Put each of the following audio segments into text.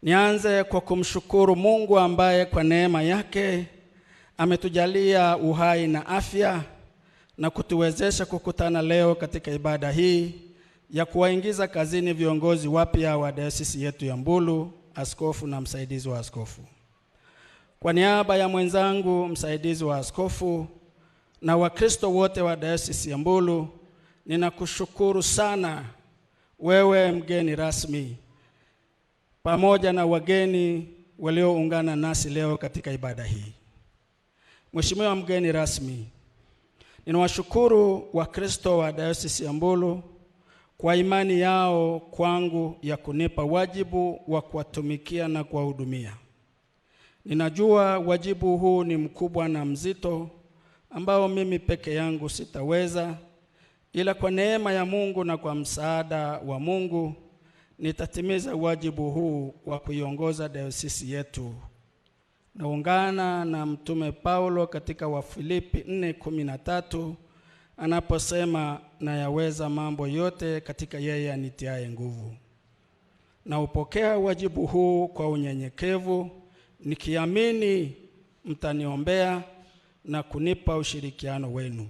Nianze kwa kumshukuru Mungu ambaye kwa neema yake ametujalia uhai na afya na kutuwezesha kukutana leo katika ibada hii ya kuwaingiza kazini viongozi wapya wa dayosisi yetu ya Mbulu, askofu na msaidizi wa askofu. Kwa niaba ya mwenzangu msaidizi wa askofu na Wakristo wote wa dayosisi ya Mbulu, ninakushukuru sana wewe mgeni rasmi pamoja na wageni walioungana nasi leo katika ibada hii. Mheshimiwa mgeni rasmi, ninawashukuru Wakristo wa dayosisi ya Mbulu kwa imani yao kwangu ya kunipa wajibu wa kuwatumikia na kuwahudumia. Ninajua wajibu huu ni mkubwa na mzito ambao mimi peke yangu sitaweza, ila kwa neema ya Mungu na kwa msaada wa Mungu nitatimiza wajibu huu wa kuiongoza dayosisi yetu. Naungana na Mtume Paulo katika Wafilipi 4:13 anaposema, nayaweza mambo yote katika yeye anitiaye nguvu. Na upokea wajibu huu kwa unyenyekevu, nikiamini mtaniombea na kunipa ushirikiano wenu.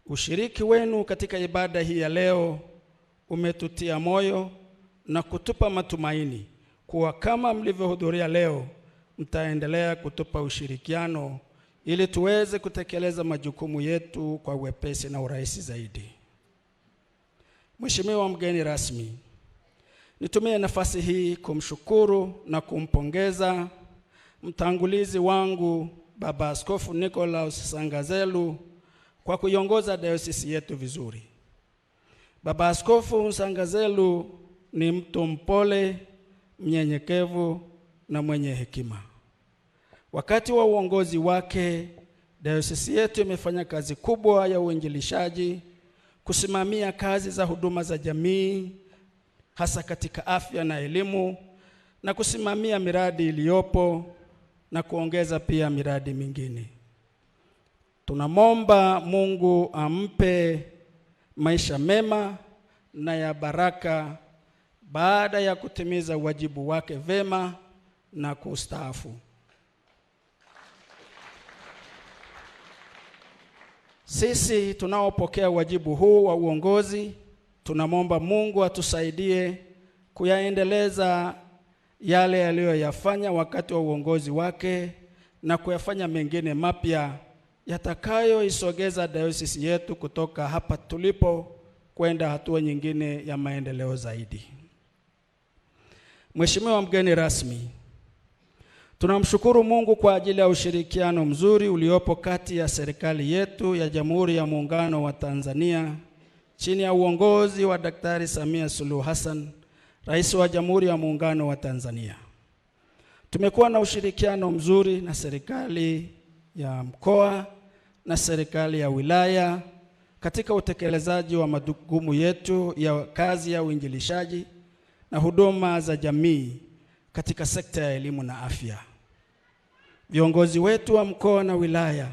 Ushiriki wenu katika ibada hii ya leo umetutia moyo na kutupa matumaini kuwa kama mlivyohudhuria leo, mtaendelea kutupa ushirikiano ili tuweze kutekeleza majukumu yetu kwa wepesi na urahisi zaidi. Mheshimiwa mgeni rasmi, nitumie nafasi hii kumshukuru na kumpongeza mtangulizi wangu Baba Askofu Nicolaus Sangazelu kwa kuiongoza dayosisi yetu vizuri. Baba Askofu Sangazelu ni mtu mpole, mnyenyekevu na mwenye hekima. Wakati wa uongozi wake, dayosisi yetu imefanya kazi kubwa ya uinjilishaji, kusimamia kazi za huduma za jamii, hasa katika afya na elimu, na kusimamia miradi iliyopo na kuongeza pia miradi mingine. Tunamwomba Mungu ampe maisha mema na ya baraka baada ya kutimiza wajibu wake vema na kustaafu. Sisi tunaopokea wajibu huu wa uongozi, tunamwomba Mungu atusaidie kuyaendeleza yale aliyoyafanya wakati wa uongozi wake na kuyafanya mengine mapya yatakayoisogeza dayosisi yetu kutoka hapa tulipo kwenda hatua nyingine ya maendeleo zaidi. Mheshimiwa mgeni rasmi, tunamshukuru Mungu kwa ajili ya ushirikiano mzuri uliopo kati ya serikali yetu ya Jamhuri ya Muungano wa Tanzania chini ya uongozi wa Daktari Samia Suluhu Hassan, Rais wa Jamhuri ya Muungano wa Tanzania. Tumekuwa na ushirikiano mzuri na serikali ya mkoa na serikali ya wilaya katika utekelezaji wa majukumu yetu ya kazi ya uinjilishaji na huduma za jamii katika sekta ya elimu na afya. Viongozi wetu wa mkoa na wilaya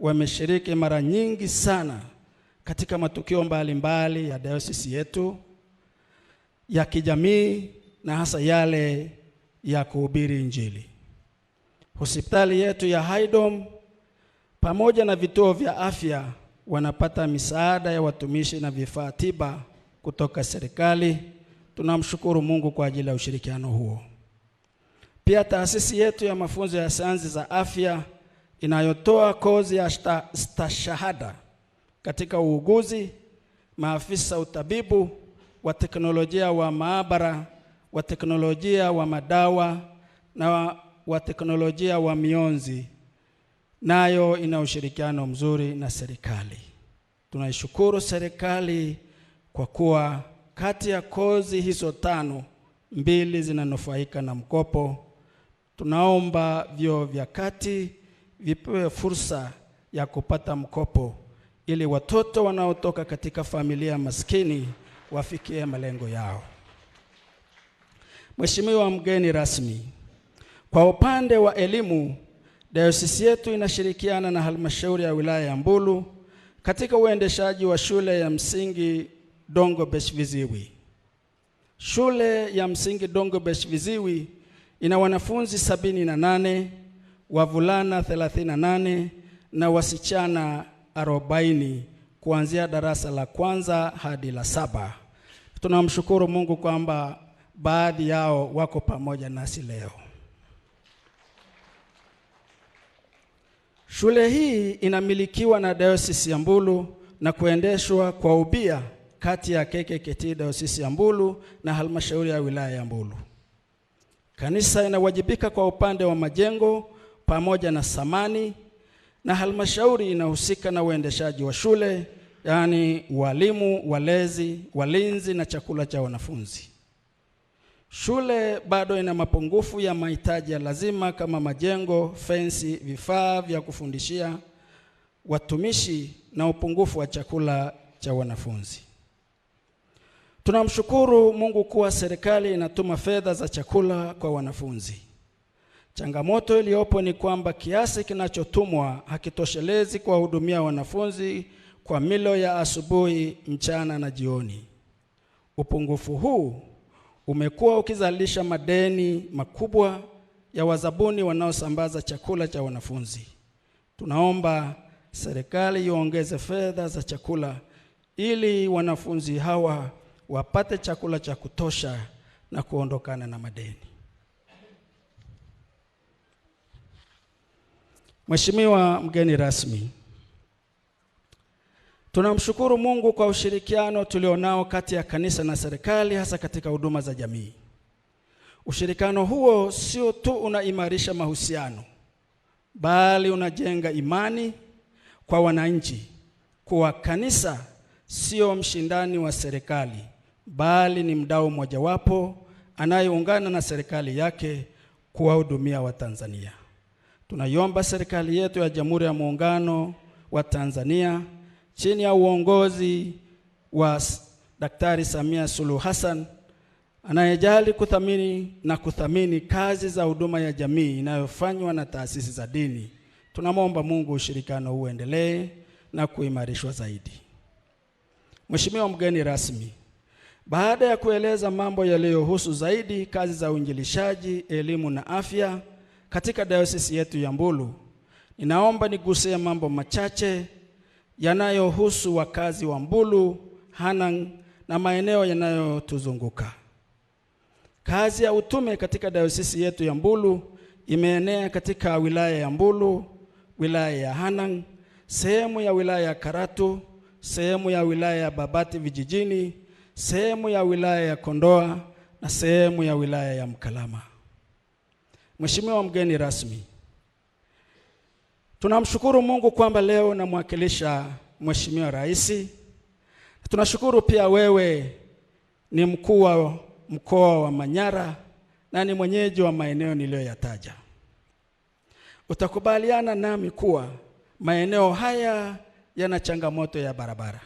wameshiriki mara nyingi sana katika matukio mbalimbali ya dayosisi yetu ya kijamii na hasa yale ya kuhubiri Injili. Hospitali yetu ya Haydom pamoja na vituo vya afya wanapata misaada ya watumishi na vifaa tiba kutoka serikali. Tunamshukuru Mungu kwa ajili ya ushirikiano huo. Pia taasisi yetu ya mafunzo ya sayansi za afya inayotoa kozi ya stashahada katika uuguzi, maafisa utabibu, wa teknolojia wa maabara, wa teknolojia wa madawa na wa teknolojia wa mionzi, nayo ina ushirikiano mzuri na serikali. Tunaishukuru serikali kwa kuwa kati ya kozi hizo 5, 2 zinanufaika na mkopo. Tunaomba vyuo vya kati vipewe fursa ya kupata mkopo ili watoto wanaotoka katika familia maskini wafikie malengo yao. Mheshimiwa mgeni rasmi, kwa upande wa elimu, dayosisi yetu inashirikiana na halmashauri ya wilaya ya Mbulu katika uendeshaji wa shule ya msingi Dongo Beshviziwi. Shule ya msingi Dongobesh Viziwi ina wanafunzi 78, wavulana 38 na wasichana 40 kuanzia darasa la kwanza hadi la 7. Tunamshukuru Mungu kwamba baadhi yao wako pamoja nasi leo. Shule hii inamilikiwa na Dayosisi ya Mbulu na kuendeshwa kwa ubia kati ya KKKT Dayosisi ya Mbulu na halmashauri ya wilaya ya Mbulu. Kanisa inawajibika kwa upande wa majengo pamoja na samani, na halmashauri inahusika na uendeshaji wa shule, yaani walimu, walezi, walinzi na chakula cha wanafunzi. Shule bado ina mapungufu ya mahitaji ya lazima kama majengo, fensi, vifaa vya kufundishia, watumishi na upungufu wa chakula cha wanafunzi. Tunamshukuru Mungu kuwa serikali inatuma fedha za chakula kwa wanafunzi. Changamoto iliyopo ni kwamba kiasi kinachotumwa hakitoshelezi kuwahudumia wanafunzi kwa milo ya asubuhi, mchana na jioni. Upungufu huu umekuwa ukizalisha madeni makubwa ya wazabuni wanaosambaza chakula cha wanafunzi. Tunaomba serikali iongeze fedha za chakula ili wanafunzi hawa wapate chakula cha kutosha na kuondokana na madeni. Mheshimiwa mgeni rasmi, tunamshukuru Mungu kwa ushirikiano tulionao kati ya kanisa na serikali, hasa katika huduma za jamii. Ushirikiano huo sio tu unaimarisha mahusiano, bali unajenga imani kwa wananchi kuwa kanisa sio mshindani wa serikali, bali ni mdau mojawapo anayeungana na serikali yake kuwahudumia Watanzania. Tunaiomba serikali yetu ya Jamhuri ya Muungano wa Tanzania chini ya uongozi wa Daktari Samia Suluhu Hassan, anayejali kuthamini kazi za huduma ya jamii inayofanywa na taasisi za dini. Tunamwomba Mungu ushirikiano huu uendelee na kuimarishwa zaidi. Mheshimiwa mgeni rasmi, baada ya kueleza mambo yaliyohusu zaidi kazi za uinjilishaji, elimu na afya katika dayosisi yetu ya Mbulu, ninaomba nigusie mambo machache yanayohusu wakazi wa Mbulu, Hanang na maeneo yanayotuzunguka. Kazi ya utume katika dayosisi yetu ya Mbulu imeenea katika wilaya ya Mbulu, wilaya ya Hanang, sehemu ya wilaya ya Karatu, sehemu ya wilaya ya Babati vijijini, sehemu ya wilaya ya Kondoa na sehemu ya wilaya ya Mkalama. Mheshimiwa mgeni rasmi, tunamshukuru Mungu kwamba leo namwakilisha Mheshimiwa Rais. Tunashukuru pia wewe ni mkuu wa mkoa wa Manyara na ni mwenyeji wa maeneo niliyoyataja. Utakubaliana nami kuwa maeneo haya yana changamoto ya barabara.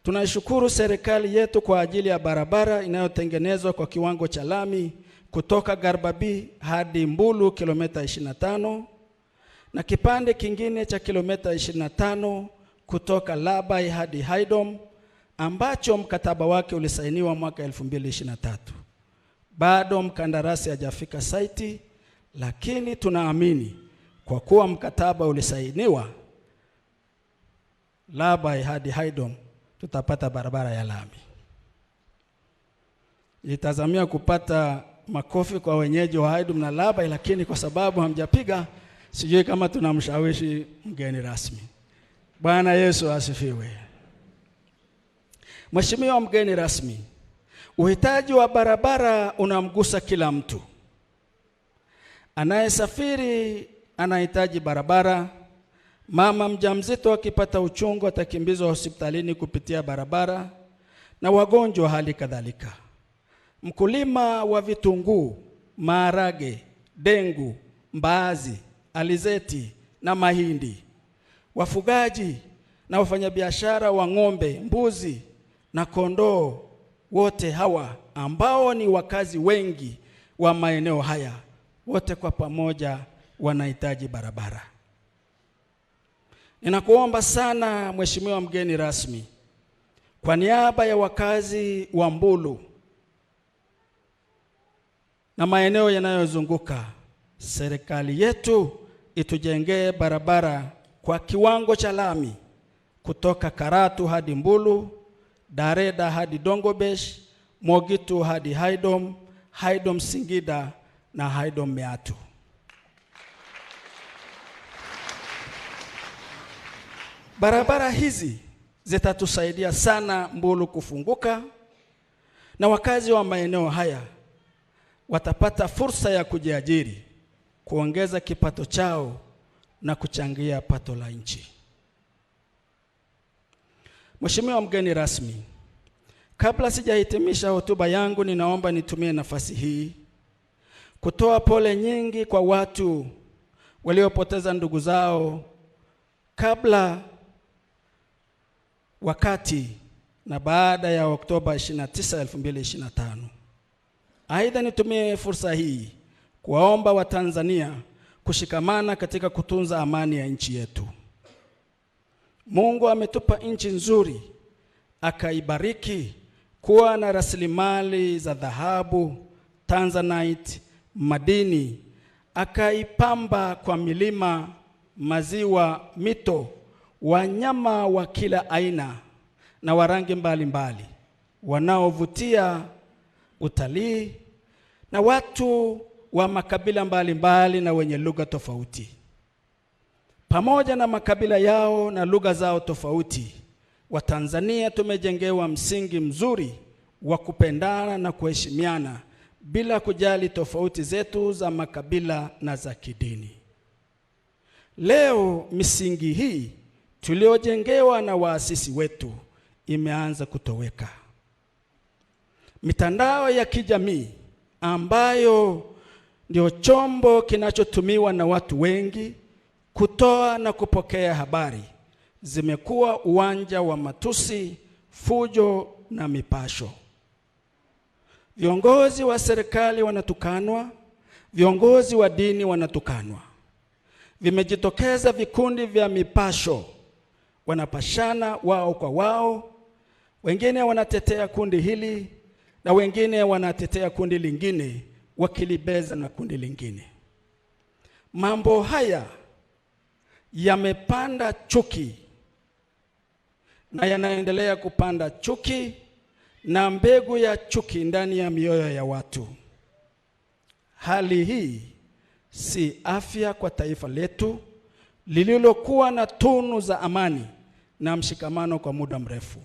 Tunashukuru serikali yetu kwa ajili ya barabara inayotengenezwa kwa kiwango cha lami kutoka Garbabi hadi Mbulu kilomita 25 na kipande kingine cha kilomita 25 kutoka Labai hadi Haidom ambacho mkataba wake ulisainiwa mwaka 2023. Bado mkandarasi hajafika saiti, lakini tunaamini kwa kuwa mkataba ulisainiwa, Labai hadi Haidom tutapata barabara ya lami. Nitazamia kupata makofi kwa wenyeji wa Haidom na Labai, lakini kwa sababu hamjapiga, sijui kama tunamshawishi mgeni rasmi. Bwana Yesu asifiwe. Mheshimiwa mgeni rasmi, uhitaji wa barabara unamgusa kila mtu. Anayesafiri anahitaji barabara. Mama mjamzito akipata uchungu atakimbizwa hospitalini kupitia barabara, na wagonjwa hali kadhalika. Mkulima wa vitunguu, maharage, dengu, mbaazi, alizeti na mahindi, wafugaji na wafanyabiashara wa ng'ombe, mbuzi na kondoo, wote hawa ambao ni wakazi wengi wa maeneo haya, wote kwa pamoja wanahitaji barabara. Ninakuomba sana Mheshimiwa mgeni rasmi, kwa niaba ya wakazi wa Mbulu na maeneo yanayozunguka, serikali yetu itujengee barabara kwa kiwango cha lami kutoka Karatu hadi Mbulu, Dareda hadi Dongobesh, Mogitu hadi Haydom, Haydom Singida na Haydom Meatu. Barabara hizi zitatusaidia sana Mbulu kufunguka, na wakazi wa maeneo haya watapata fursa ya kujiajiri, kuongeza kipato chao na kuchangia pato la nchi. Mheshimiwa mgeni rasmi, kabla sijahitimisha hotuba yangu, ninaomba nitumie nafasi hii kutoa pole nyingi kwa watu waliopoteza ndugu zao kabla, wakati na baada ya Oktoba 29, 2025. Aidha, nitumie fursa hii kuwaomba Watanzania kushikamana katika kutunza amani ya nchi yetu. Mungu ametupa nchi nzuri, akaibariki kuwa na rasilimali za dhahabu, tanzanite, madini, akaipamba kwa milima, maziwa, mito, wanyama wa kila aina na wa rangi mbalimbali wanaovutia utalii, na watu wa makabila mbalimbali na wenye lugha tofauti. Pamoja na makabila yao na lugha zao tofauti, Watanzania tumejengewa msingi mzuri wa kupendana na kuheshimiana bila kujali tofauti zetu za makabila na za kidini. Leo misingi hii tuliojengewa na waasisi wetu imeanza kutoweka. Mitandao ya kijamii ambayo ndio chombo kinachotumiwa na watu wengi kutoa na kupokea habari, zimekuwa uwanja wa matusi, fujo na mipasho. Viongozi wa serikali wanatukanwa, viongozi wa dini wanatukanwa. Vimejitokeza vikundi vya mipasho, wanapashana wao kwa wao, wengine wanatetea kundi hili na wengine wanatetea kundi lingine, wakilibeza na kundi lingine. Mambo haya yamepanda chuki na yanaendelea kupanda chuki na mbegu ya chuki ndani ya mioyo ya watu. Hali hii si afya kwa taifa letu lililokuwa na tunu za amani na mshikamano kwa muda mrefu.